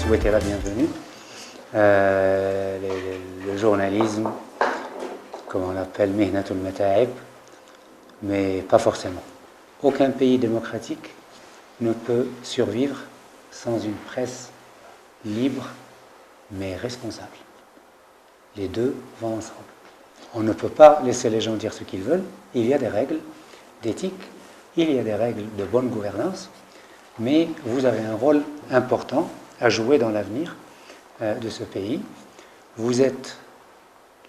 Souhaiter la bienvenue. Le journalisme, comme on l'appelle, mihnatul mata'ib, mais pas forcément. Aucun pays démocratique ne peut survivre sans une presse libre, mais responsable. Les deux vont ensemble. On ne peut pas laisser les gens dire ce qu'ils veulent. Il y a des règles d'éthique, il y a des règles de bonne gouvernance, mais vous avez un rôle important à jouer dans l'avenir de ce pays. Vous êtes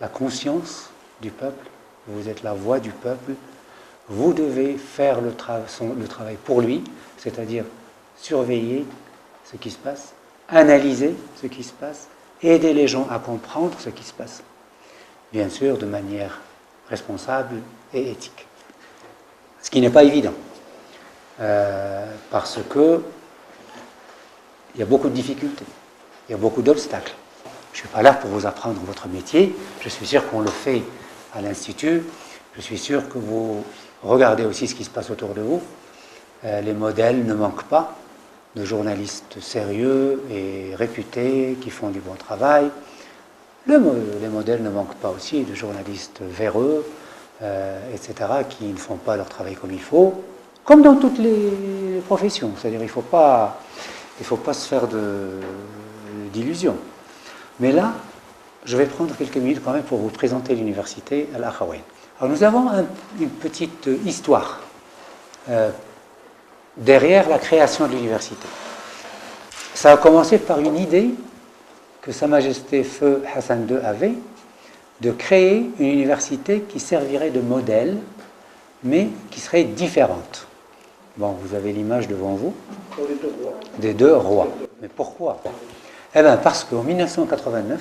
la conscience du peuple, vous êtes la voix du peuple, vous devez faire le travail pour lui, c'est-à-dire surveiller ce qui se passe, analyser ce qui se passe, aider les gens à comprendre ce qui se passe, bien sûr de manière responsable et éthique. Ce qui n'est pas évident, parce que il y a beaucoup de difficultés, il y a beaucoup d'obstacles. Je ne suis pas là pour vous apprendre votre métier, je suis sûr qu'on le fait à l'Institut, je suis sûr que vous regardez aussi ce qui se passe autour de vous. Les modèles ne manquent pas de journalistes sérieux et réputés qui font du bon travail. Les modèles ne manquent pas aussi de journalistes véreux, etc., qui ne font pas leur travail comme il faut, comme dans toutes les professions. C'est-à-dire il ne faut pas se faire d'illusions. Mais là, je vais prendre quelques minutes quand même pour vous présenter l'université Al-Akhawayn. Alors nous avons une petite histoire derrière la création de l'université. Ça a commencé par une idée que Sa Majesté Feu Hassan II avait de créer une université qui servirait de modèle, mais qui serait différente. Bon, vous avez l'image devant vous des deux rois. Mais pourquoi? Eh bien, parce qu'en 1989,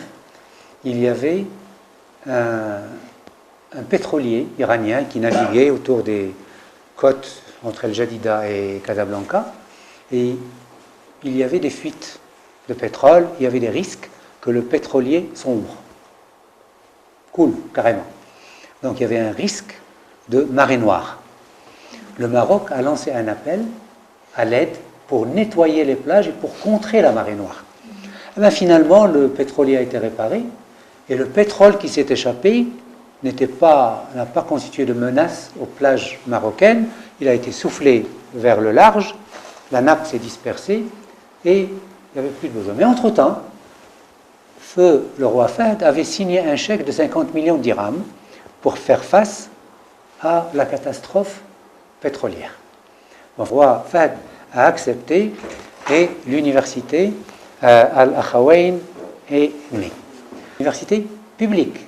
il y avait un pétrolier iranien qui naviguait autour des côtes entre El Jadida et Casablanca, et il y avait des fuites de pétrole, il y avait des risques que le pétrolier sombre, coule carrément. Donc il y avait un risque de marée noire. Le Maroc a lancé un appel à l'aide pour nettoyer les plages et pour contrer la marée noire. Et bien, finalement, le pétrolier a été réparé et le pétrole qui s'est échappé n'a pas constitué de menace aux plages marocaines. Il a été soufflé vers le large, la nappe s'est dispersée et il n'y avait plus de besoin. Mais entre-temps, Feu, le roi Fahd, avait signé un chèque de 50 millions de dirhams pour faire face à la catastrophe pétrolière. Le roi Fahd a accepté et l'université Al-Akhawayn est née. Université publique.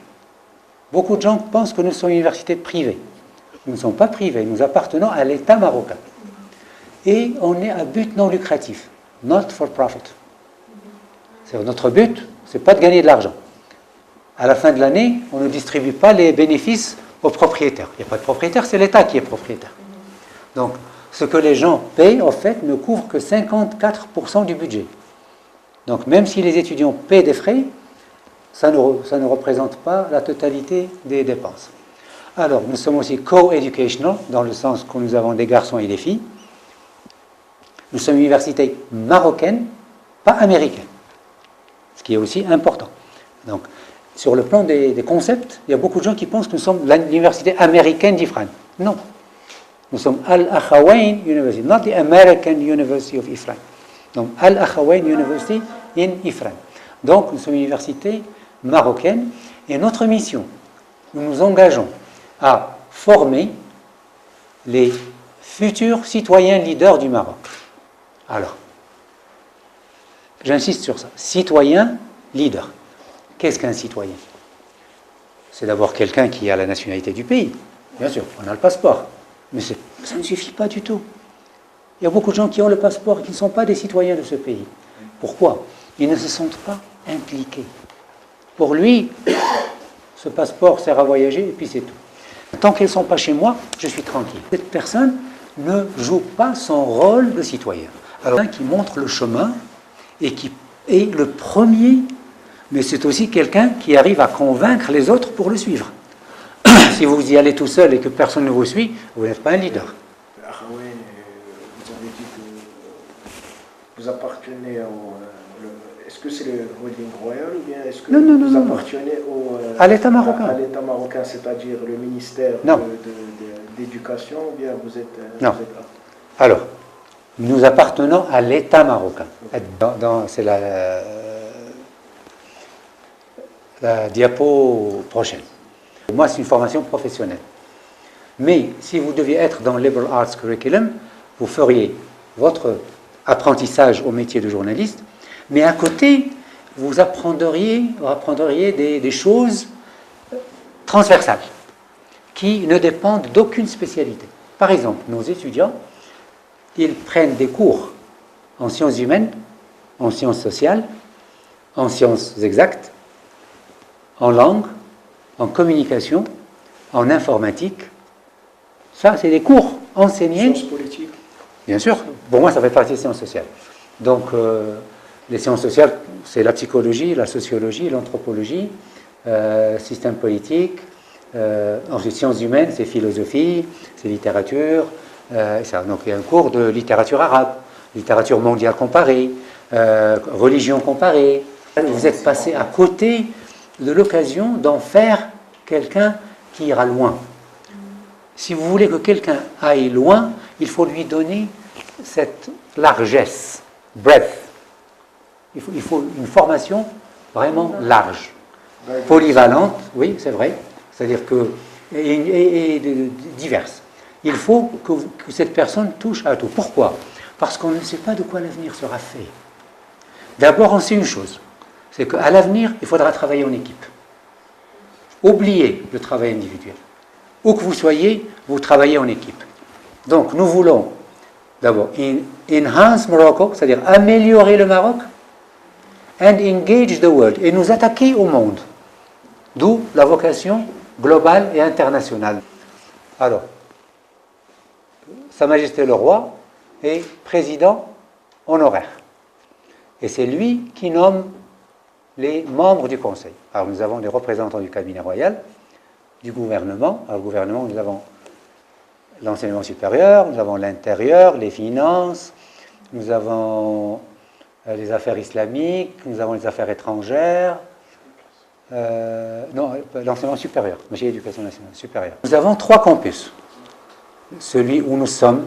Beaucoup de gens pensent que nous sommes une université privée. Nous ne sommes pas privés, nous appartenons à l'État marocain. Et on est à but non lucratif, not for profit. Notre but, ce n'est pas de gagner de l'argent. À la fin de l'année, on ne distribue pas les bénéfices aux propriétaires. Il n'y a pas de propriétaire, c'est l'État qui est propriétaire. Donc, ce que les gens payent, en fait, ne couvre que 54% du budget. Donc, même si les étudiants paient des frais, ça ne représente pas la totalité des dépenses. Alors, nous sommes aussi co-educational, dans le sens que nous avons des garçons et des filles. Nous sommes une université marocaine, pas américaine, ce qui est aussi important. Donc, sur le plan des concepts, il y a beaucoup de gens qui pensent que nous sommes l'université américaine d'Ifrane. Non. Nous sommes Al-Akhawayn University, not the American University of Ifrane. Donc, Al-Akhawain University in Ifrane. Donc, nous sommes une université marocaine et notre mission, nous nous engageons à former les futurs citoyens leaders du Maroc. Alors, j'insiste sur ça. Citoyen leader. Qu'est-ce qu'un citoyen? C'est d'abord quelqu'un qui a la nationalité du pays. Bien sûr, on a le passeport. Mais ça ne suffit pas du tout. Il y a beaucoup de gens qui ont le passeport et qui ne sont pas des citoyens de ce pays. Pourquoi? Ils ne se sentent pas impliqués. Pour lui, ce passeport sert à voyager et puis c'est tout. Tant qu'elles ne sont pas chez moi, je suis tranquille. Cette personne ne joue pas son rôle de citoyen. Alors, quelqu'un qui montre le chemin et qui est le premier, mais c'est aussi quelqu'un qui arrive à convaincre les autres pour le suivre. Si vous y allez tout seul et que personne ne vous suit, vous n'êtes pas un leader. Vous avez dit que vous appartenez au... Est-ce que c'est le holding royal ou bien est-ce que vous appartenez à l'État marocain? À l'État marocain, c'est-à-dire le ministère d'éducation ou bien vous êtes... Non. Alors, nous appartenons à l'État marocain. C'est la diapo prochaine. Moi, c'est une formation professionnelle. Mais si vous deviez être dans le Liberal Arts Curriculum, vous feriez votre apprentissage au métier de journaliste, mais à côté, vous apprendriez des choses transversales qui ne dépendent d'aucune spécialité. Par exemple, nos étudiants, ils prennent des cours en sciences humaines, en sciences sociales, en sciences exactes, en langue, en communication, en informatique. Ça, c'est des cours enseignés. Sciences politiques. Bien sûr, pour moi, ça fait partie des sciences sociales. Donc, les sciences sociales, c'est la psychologie, la sociologie, l'anthropologie, système politique. Ensuite, sciences humaines, c'est philosophie, c'est littérature. Donc, il y a un cours de littérature arabe, littérature mondiale comparée, religion comparée. Vous êtes passé à côté de l'occasion d'en faire quelqu'un qui ira loin. Si vous voulez que quelqu'un aille loin, il faut lui donner cette largesse, breadth. Il faut une formation vraiment large, polyvalente, oui, c'est vrai, c'est-à-dire que, et diverse. Il faut que cette personne touche à tout. Pourquoi? Parce qu'on ne sait pas de quoi l'avenir sera fait. D'abord, on sait une chose, c'est qu'à l'avenir, il faudra travailler en équipe. Oubliez le travail individuel. Où que vous soyez, vous travaillez en équipe. Donc, nous voulons d'abord enhance Morocco, c'est-à-dire améliorer le Maroc, and engage the world, et nous attaquer au monde. D'où la vocation globale et internationale. Alors, Sa Majesté le Roi est président honoraire. Et c'est lui qui nomme les membres du Conseil. Alors, nous avons des représentants du cabinet royal, du gouvernement. Alors, le gouvernement, nous avons l'enseignement supérieur, nous avons l'intérieur, les finances, nous avons les affaires islamiques, nous avons les affaires étrangères, non, l'enseignement supérieur, j'ai l'éducation nationale supérieure. Nous avons 3 campus. Celui où nous sommes,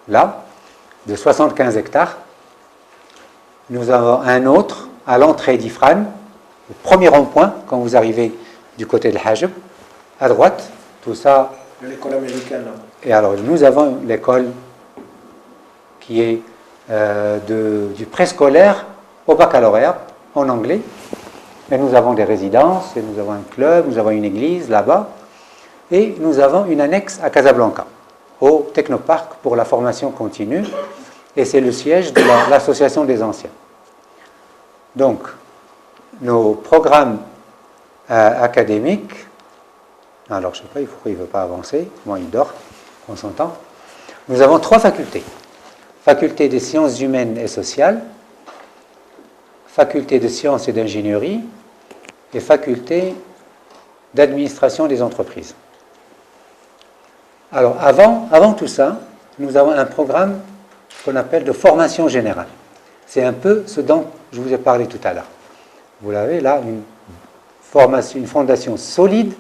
là, de 75 hectares. Nous avons un autre à l'entrée d'Ifrane, le premier rond-point, quand vous arrivez du côté de Hajib, à droite, tout ça. L'école américaine, là. Et alors, nous avons l'école qui est du préscolaire au baccalauréat, en anglais. Et nous avons des résidences, et nous avons un club, nous avons une église là-bas. Et nous avons une annexe à Casablanca, au Technoparc pour la formation continue. Et c'est le siège de l'association des anciens. Donc, nos programmes académiques, alors je ne sais pas pourquoi il ne veut pas avancer, moi il dort, on s'entend. Nous avons 3 facultés. Faculté des sciences humaines et sociales, faculté de sciences et d'ingénierie, et faculté d'administration des entreprises. Alors, avant tout ça, nous avons un programme qu'on appelle de formation générale. C'est un peu ce dont je vous ai parlé tout à l'heure. Vous l'avez là, une fondation solide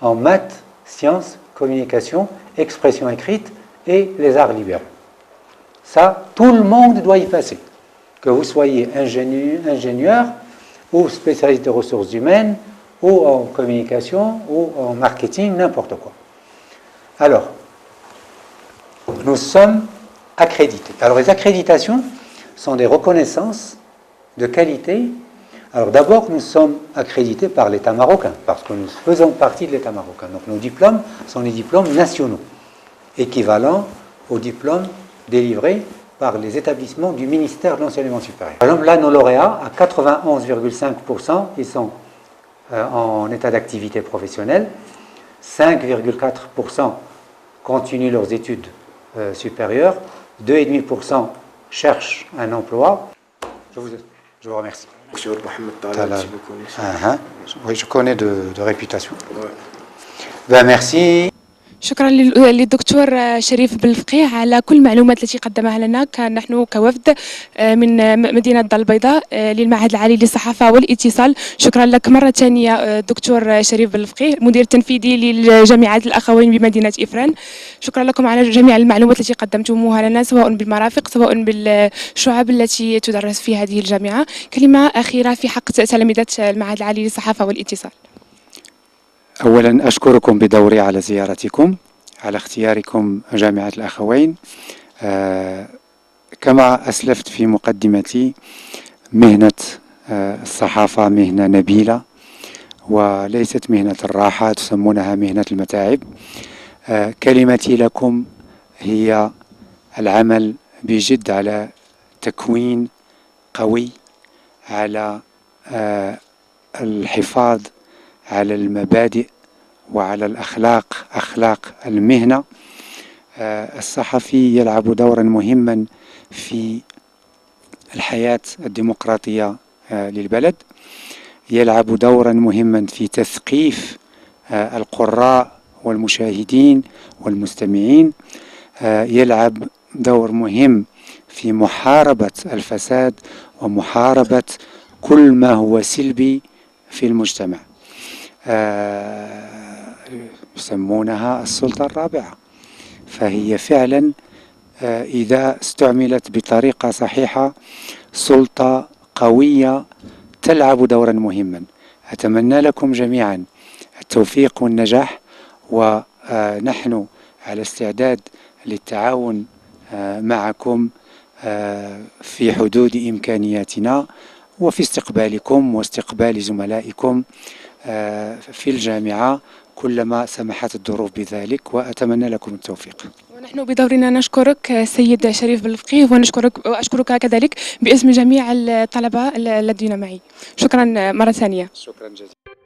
en maths, sciences, communication, expression écrite et les arts libéraux. Ça, tout le monde doit y passer. que vous soyez ingénieur ou spécialiste des ressources humaines, ou en communication, ou en marketing, n'importe quoi. Alors, nous sommes accrédités. Alors, les accréditations sont des reconnaissances de qualité. Alors, d'abord, nous sommes accrédités par l'État marocain, parce que nous faisons partie de l'État marocain. Donc, nos diplômes sont des diplômes nationaux, équivalents aux diplômes délivrés par les établissements du ministère de l'Enseignement supérieur. Par exemple, là, nos lauréats, à 91,5%, ils sont en état d'activité professionnelle, 5,4% continuent leurs études supérieures, 2,5% cherchent un emploi. Je vous remercie. Oui, je connais de réputation. Ben, merci. شكرا للدكتور شريف بالفقيه على كل المعلومات التي قدمها لنا. كان نحن كوفد من مدينة الدار البيضاء للمعهد العالي للصحافة والاتصال. شكرا لك مرة ثانية دكتور شريف بالفقيه، المدير التنفيذي للجامعة الأخوين بمدينة إفران. شكرا لكم على جميع المعلومات التي قدمتموها لنا، سواء بالمرافق سواء بالشعب التي تدرس في هذه الجامعة. كلمة أخيرة في حق تلامذة المعهد العالي للصحافة والاتصال. أولا أشكركم بدوري على زيارتكم، على اختياركم جامعة الأخوين. كما أسلفت في مقدمتي، مهنة الصحافة مهنة نبيلة وليست مهنة الراحة، تسمونها مهنة المتاعب. كلمتي لكم هي العمل بجد على تكوين قوي، على الحفاظ على المبادئ وعلى الأخلاق، أخلاق المهنة. الصحفي يلعب دورا مهما في الحياة الديمقراطية للبلد، يلعب دورا مهما في تثقيف القراء والمشاهدين والمستمعين، يلعب دور مهم في محاربة الفساد ومحاربة كل ما هو سلبي في المجتمع. يسمونها السلطة الرابعة، فهي فعلا إذا استعملت بطريقة صحيحة سلطة قوية تلعب دورا مهما. أتمنى لكم جميعا التوفيق والنجاح، ونحن على استعداد للتعاون معكم في حدود إمكانياتنا، وفي استقبالكم واستقبال زملائكم في الجامعة كلما سمحت الظروف بذلك، وأتمنى لكم التوفيق. ونحن بدورنا نشكرك سيد شريف بالفقيه، وأشكرك كذلك باسم جميع الطلبة الذين معي. شكرا مرة ثانية. شكرا جزيلا.